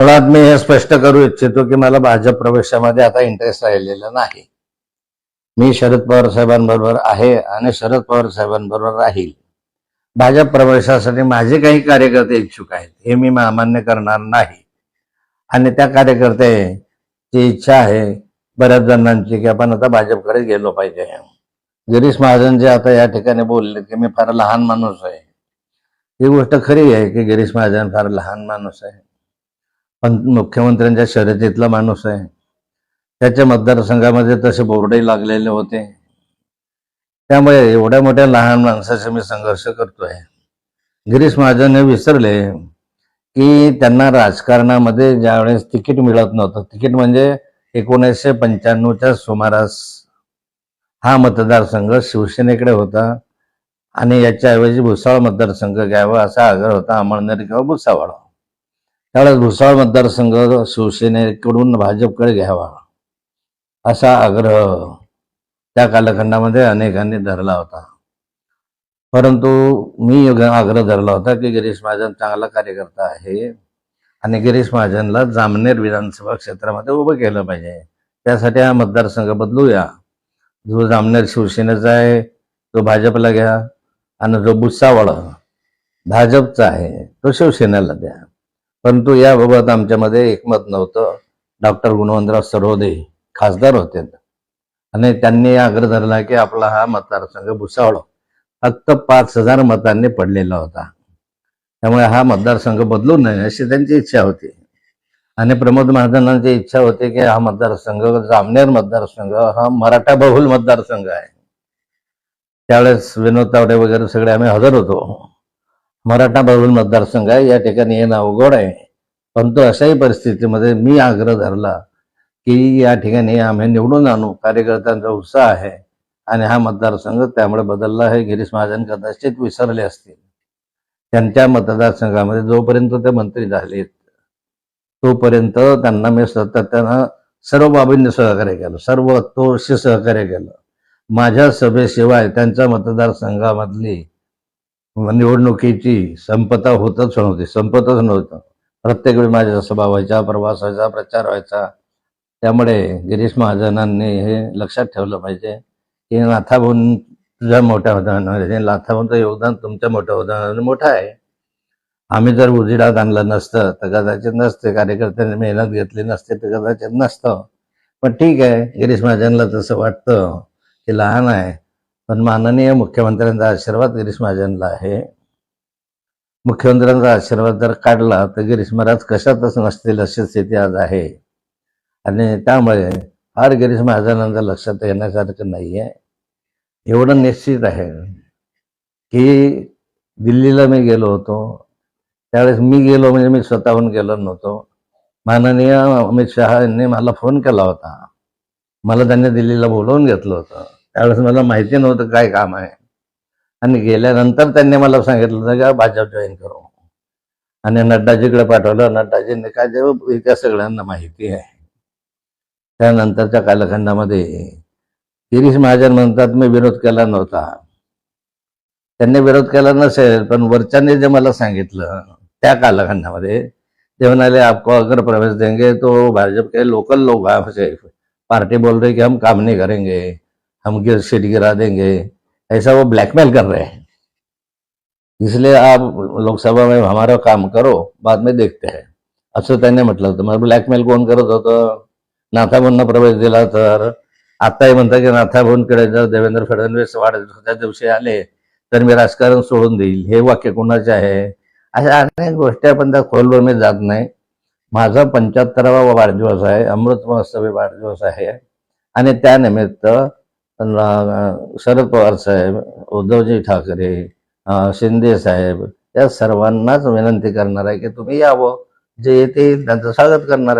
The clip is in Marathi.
मुळात मी हे स्पष्ट करू इच्छितो की मला भाजप प्रवेशामध्ये आता इंटरेस्ट राहिलेला नाही. मी शरद पवार साहेबांबरोबर आहे आणि शरद पवार साहेबांबरोबर राहील. भाजप प्रवेशासाठी माझे काही कार्यकर्ते इच्छुक आहेत, हे मी अमान्य करणार नाही. आणि त्या कार्यकर्त्याची इच्छा आहे बऱ्याच जणांची की आपण आता भाजपकडे गेलो पाहिजे. गिरीश महाजन जे आता या ठिकाणी बोलले की मी फार लहान माणूस आहे, ही गोष्ट खरी आहे की गिरीश महाजन फार लहान माणूस आहे, पण मुख्यमंत्र्यांच्या शर्यतीतला माणूस आहे. त्याच्या मतदारसंघामध्ये तसे बोर्डही लागलेले होते. त्यामुळे एवढ्या मोठ्या लहान माणसाशी मी संघर्ष करतोय. गिरीश महाजन हे विसरले की त्यांना राजकारणामध्ये ज्यावेळेस तिकीट मिळत नव्हतं, तिकीट म्हणजे 1995च्या सुमारास हा मतदारसंघ शिवसेनेकडे होता आणि याच्याऐवजी भुसावळ मतदारसंघ घ्यावा असा आग्रह होता अमळनेर किंवा भुसावळ. त्यावेळेस भुसावळ मतदारसंघ शिवसेनेकडून भाजपकडे घ्यावा असा आग्रह त्या कालखंडामध्ये अनेकांनी धरला होता. परंतु मी आग्रह धरला होता की गिरीश महाजन चांगला कार्यकर्ता आहे आणि गिरीश महाजनला जामनेर विधानसभा क्षेत्रामध्ये उभं केलं पाहिजे. त्यासाठी हा मतदारसंघ बदलूया. जो जामनेर शिवसेनेचा आहे तो भाजपला घ्या आणि जो भुसावळ भाजपचा आहे तो शिवसेनेला द्या. परंतु याबाबत आमच्यामध्ये एकमत नव्हतं. डॉक्टर गुणवंतराव सरोदे खासदार होते आणि त्यांनी आग्रह धरला की आपला हा मतदारसंघ भुसावळ फक्त 5,000 मतांनी पडलेला होता, त्यामुळे हा मतदारसंघ बदलू नये अशी त्यांची इच्छा होती. आणि प्रमोद महाजनांची इच्छा होती की हा मतदारसंघ जामनेर मतदारसंघ हा मराठा बहुल मतदारसंघ आहे. त्यावेळेस विनोद तावडे वगैरे सगळे आम्ही हजर होतो. मराठा बहुल मतदारसंघ आहे, या ठिकाणी येणं अवघड आहे. परंतु अशाही परिस्थितीमध्ये मी आग्रह धरला की या ठिकाणी आम्ही निवडून आणू, कार्यकर्त्यांचा उत्साह आहे आणि हा मतदारसंघ त्यामुळे बदलला आहे. गिरीश महाजन कदाचित विसरले असतील. त्यांच्या मतदारसंघामध्ये जोपर्यंत ते मंत्री झालेत तोपर्यंत त्यांना मी सातत्यानं सर्व बाबींनी सहकार्य केलं, सर्व तोशी सहकार्य केलं. माझ्या सभेशिवाय त्यांच्या मतदारसंघामधली निवडणुकीची संपतच नव्हतं. प्रत्येक वेळी माझ्या सभा व्हायच्या, प्रवास व्हायचा, प्रचार व्हायचा. त्यामुळे गिरीश महाजनांनी हे लक्षात ठेवलं पाहिजे की नाथाभाऊन तुझ्या मोठ्या उदाहरणामध्ये, नाथाभाऊंचं योगदान तुमच्या मोठ्या उदाहरणाने मोठं आहे. आम्ही जर उजिडात आणलं नसतं तर कदाचित नसते, कार्यकर्त्यांनी मेहनत घेतली नसते तर कदाचित नसतं. पण ठीक आहे, गिरीश महाजनला तसं वाटतं की लहान आहे, पण माननीय मुख्यमंत्र्यांचा आशीर्वाद गिरीश महाजनला आहे. मुख्यमंत्र्यांचा आशीर्वाद जर काढला तर गिरीश महाराज कशातच नसतील अशी स्थिती आज आहे. आणि त्यामुळे फार गिरीश महाजनांचं लक्षात येण्यासारखं नाही आहे. एवढं निश्चित आहे की दिल्लीला मी गेलो होतो, त्यावेळेस मी गेलो म्हणजे मी स्वतःहून गेलो नव्हतो. माननीय अमित शहा यांनी मला फोन केला होता, मला त्यांनी दिल्लीला बोलवून घेतलं होतं. त्यावेळेस मला माहिती नव्हतं काय काम आहे आणि गेल्यानंतर त्यांनी मला सांगितलं होतं की भाजप जॉईन करू आणि नड्डाजीकडे पाठवलं. नड्डाजींनी काय जेव्हा त्या सगळ्यांना माहिती आहे. त्यानंतरच्या कालखंडामध्ये गिरीश महाजन म्हणतात मी विरोध केला नव्हता. त्यांनी विरोध केला नसेल, पण वरच्यांनी जे मला सांगितलं त्या कालखंडामध्ये ते म्हणाले आपको अगर प्रवेश देंगे तो भाजप के लोकल लोग आपसे पार्टी बोल रहे कि हम काम नहीं करेंगे, हम सीट गिरा देंगे, ऐसा वो ब्लैकमेल कर रहे हैं, इसलिए आप लोकसभा में हमारा काम करो, बाद में देखते हैं असं त्यांनी म्हटलं होतं. मग ब्लॅकमेल कोण करत होतं? नाथाभाऊंना प्रवेश दिला तर आताही म्हणतात की नाथाभाऊंकडे जर देवेंद्र फडणवीस वाढदिवसाच्या दिवशी आले तर मी राजकारण सोडून देईल, हे वाक्य कोणाचे आहे? अशा अनेक गोष्टी आपण त्या खोलवर मी जात नाही. माझा 75वा वाढदिवस आहे, अमृत महोत्सवी वाढदिवस आहे आणि त्यानिमित्त शरद पवार साहेब, उद्धवजी ठाकरे, शिंदे साहेब या सर्वांनाच विनंती करणार आहे की तुम्ही यावं, जे येतील त्यांचं स्वागत करणार आहे.